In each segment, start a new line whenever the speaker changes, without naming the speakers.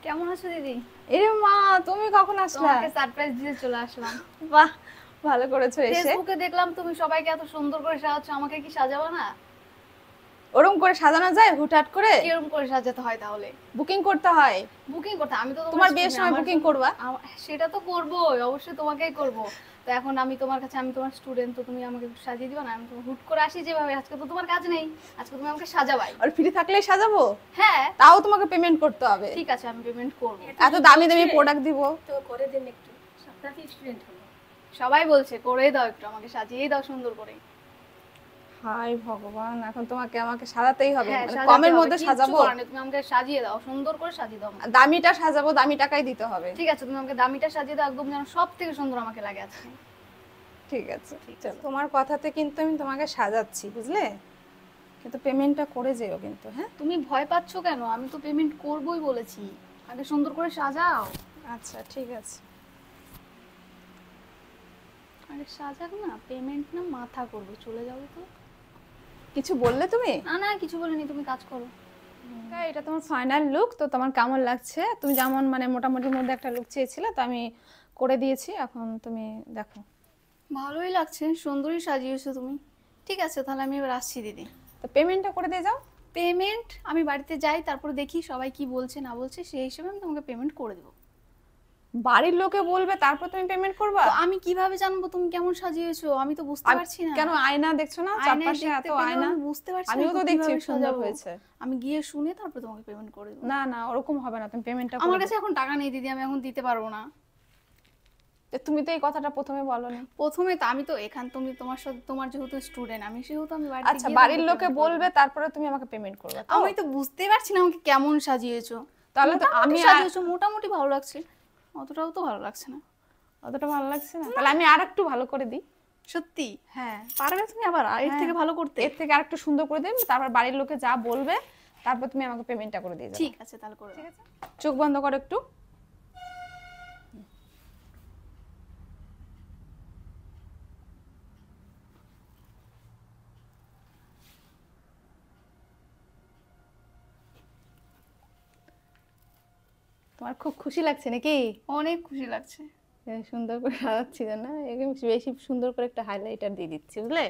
কেমন আছো দিদি?
এরে মা, তুমি কখন আসলা?
তোমাকে সারপ্রাইজ দিতে চলে আসলাম।
বাহ, ভালো করেছো এসে।
ফেসবুকে দেখলাম তুমি সবাইকে এত সুন্দর করে সাজাচ্ছ, আমাকে কি সাজাবা না?
ওরকম করে সাজানো যায় হুটহাট করে?
কিরকম করে সাজাতে হয় তাহলে?
বুকিং করতে হয়।
বুকিং করতে? আমি তো
তোমার বিয়ের সময় বুকিং করবা?
সেটা তো করবোই, অবশ্যই তোমাকেই করব। তো এখন আমি তোমার কাছে, আমি তোমার স্টুডেন্ট, তো তুমি আমাকে একটু সাজিয়ে দিবা না? আমি তো হুট করে আসি যেভাবে, আজকে তো তোমার কাজ নেই, আজকে তুমি আমাকে সাজাবাই।
আর ফ্রি থাকলেই সাজাবো?
হ্যাঁ
তাও তোমাকে পেমেন্ট করতে হবে।
ঠিক আছে, আমি পেমেন্ট করব।
এত দামি দামি প্রোডাক্ট দিব
তো করে দেন একটু, সপ্তাহে স্টুডেন্ট হলো।
সবাই বলছে করে দাও, একটু আমাকে সাজিয়ে দাও সুন্দর করে।
হাই ভগবান, এখন তোমাকে আমাকে সাজাতেই হবে।
হ্যাঁ,
মানে
সাজাতে
কমের
হবে,
মধ্যে
কিচ্ছু
সাজাবো?
করার নেই, তুমি আমাকে সাজিয়ে দাও, সুন্দর করে সাজিয়ে দাও আমাকে।
দামিটা সাজাবো, দামি টাকাই দিতে হবে।
ঠিক আছে, তুমি আমাকে দামিটা সাজিয়ে দাও, একদম যেন সব থেকে সুন্দর আমাকে লাগে আজকে।
ঠিক আছে, চলো। তোমার কথাতে কিন্তু আমি তোমাকে সাজাচ্ছি, বুঝলে? কিন্তু পেমেন্টটা করে যেও কিন্তু, হ্যাঁ?
তুমি ভয় পাচ্ছ কেন? আমি তো পেমেন্ট করবই বলেছি, আগে সুন্দর করে সাজাও।
আচ্ছা ঠিক আছে।
আরে সাজাক না, পেমেন্ট না মাথা করবে, চলে যাবে তো।
কিছু বললে তুমি?
না না, কিছু বলিনি, তুমি কাজ করো।
এটা তোমার ফাইনাল লুক, তো তোমার কেমন লাগছে? তুমি যেমন মানে মোটামুটির মধ্যে একটা লুক চেয়েছিলে, তো আমি করে দিয়েছি, এখন তুমি দেখো।
ভালোই লাগছে, সুন্দরই সাজিয়েছো তুমি। ঠিক আছে, তাহলে আমি এবার আসছি দিদি।
তো পেমেন্টটা করে দিয়ে যাও।
পেমেন্ট আমি বাড়িতে যাই, তারপরে দেখি সবাই কি বলছে না বলছে, সেই হিসেবে আমি তোমাকে পেমেন্ট করে দেবো।
বাড়ির লোকে বলবে, তারপর তুমি পেমেন্ট করবা?
তো আমি কিভাবে জানবো তুমি কেমন সাজিয়েছো? আমি তো বুঝতে পারছি না।
কেন, আয়না দেখছো না?
আয়নায়
চারপাশে
দেখতে
এত
পেলেও
আয়না।
আমি বুঝতে পারছি না
আমিও তো
কিভাবে
দেখছি সুন্দর
সাজাবো।
হয়েছে।
আমি গিয়ে শুনে তারপর তোমাকে পেমেন্ট করে দেবো।
না না, ওরকম হবে না, তুমি পেমেন্টটা
আমার
করে
কাছে এখন টাকা নেই দিদি, আমি এখন দিতে পারবো না।
দাও। তুমি তো এই কথাটা প্রথমে বলোনি।
প্রথমে তো আমি তো এখান, তুমি তোমার সাথে, তোমার যেহেতু স্টুডেন্ট, আমি সেহেতু আমি বাড়িতে
আচ্ছা,
গিয়ে
বাড়ির
তোমাকে
লোকে
payment
বলবে,
করবো।
তারপরে তুমি আমাকে পেমেন্ট করবে তো?
আমি তো বুঝতে পারছি না আমাকে কেমন সাজিয়েছো।
তাহলে তো
মোটামুটি
আমি
সাজিয়েছো, মোটামুটি ভালো লাগছে, অতটাও তো ভালো লাগছে না।
অতটা ভালো লাগছে না? তাহলে আমি আর একটু ভালো করে দিই।
সত্যি?
হ্যাঁ,
পারবে তুমি আবার এর থেকে ভালো করতে?
এর থেকে আরেকটু সুন্দর করে দিন, তারপর বাড়ির লোকে যা বলবে, তারপর তুমি আমাকে পেমেন্টটা করে দিয়ে যাবে।
ঠিক আছে, তাহলে করে দাও।
চোখ বন্ধ করো একটু। তোমার খুব খুশি লাগছে নাকি?
অনেক খুশি লাগছে।
সুন্দর করে সাজাচ্ছি না, একদম বেশি সুন্দর করে একটা হাইলাইটার দিয়ে দিচ্ছি, বুঝলে?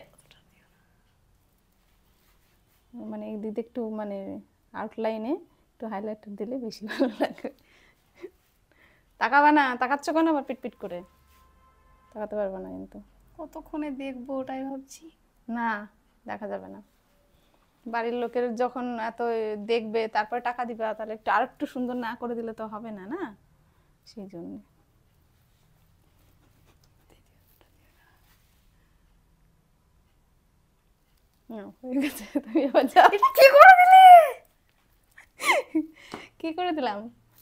মানে এই দিকে একটু মানে আউটলাইনে একটু হাইলাইটার দিলে বেশি ভালো লাগবে। তাকাবা না, তাকাচ্ছ কেন আবার পিটপিট করে? তাকাতে পারবে না কিন্তু।
কতক্ষণে দেখবো ওটাই ভাবছি।
না, দেখা যাবে না। বাড়ির লোকের যখন এত দেখবে, তারপরে টাকা দিবে, তাহলে একটু আর একটু সুন্দর না করে দিলে তো হবে না, না? সেই জন্য হয়ে গেছে। তুমি এবার যাও।
কি করে দিলে?
কি করে দিলাম?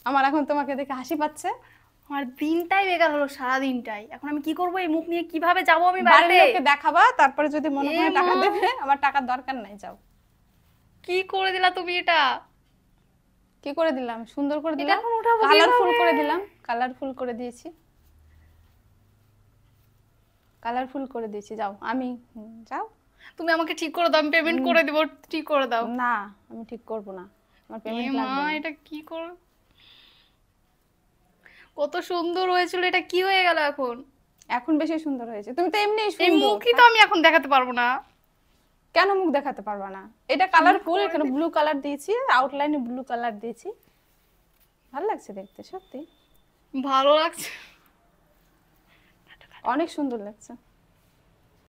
আমার এখন তোমাকে দেখে হাসি পাচ্ছে।
আমার দিনটাই বেকার হলো, সারা দিনটাই। এখন আমি কি করবো? এই মুখ নিয়ে কিভাবে যাবো আমি
বাড়ির
বাড়িতে?
লোককে দেখাবা, তারপরে যদি মনে হয় টাকা
মা।
দেবে, আমার টাকার দরকার নাই, যাও।
কি করে দিলা তুমি এটা?
কি করে দিলাম? সুন্দর করে
এটা
দিলাম,
এখন উঠাবো
কালারফুল
কিভাবে?
করে দিলাম, কালারফুল করে দিয়েছি, কালারফুল করে দিয়েছি। যাও, আমি যাও।
তুমি আমাকে ঠিক করে দাও, আমি পেমেন্ট করে দেবো, ঠিক করে দাও।
না, আমি ঠিক করব না, আমার পেমেন্ট
মা,
লাগবে না।
এটা কি করে? কত সুন্দর হয়েছিল, এটা কি হয়ে গেল এখন?
এখন বেশি সুন্দর হয়েছে, তুমি তো এমনিই
এই
সুন্দর।
মুখই তো আমি এখন দেখাতে পারবো না।
কেন মুখ দেখাতে পারবা না? এটা কালারফুল, এখানে ব্লু কালার দিয়েছি, আউটলাইনে ব্লু কালার দিয়েছি, ভালো লাগছে দেখতে, সত্যি
ভালো লাগছে।
অনেক সুন্দর লাগছে।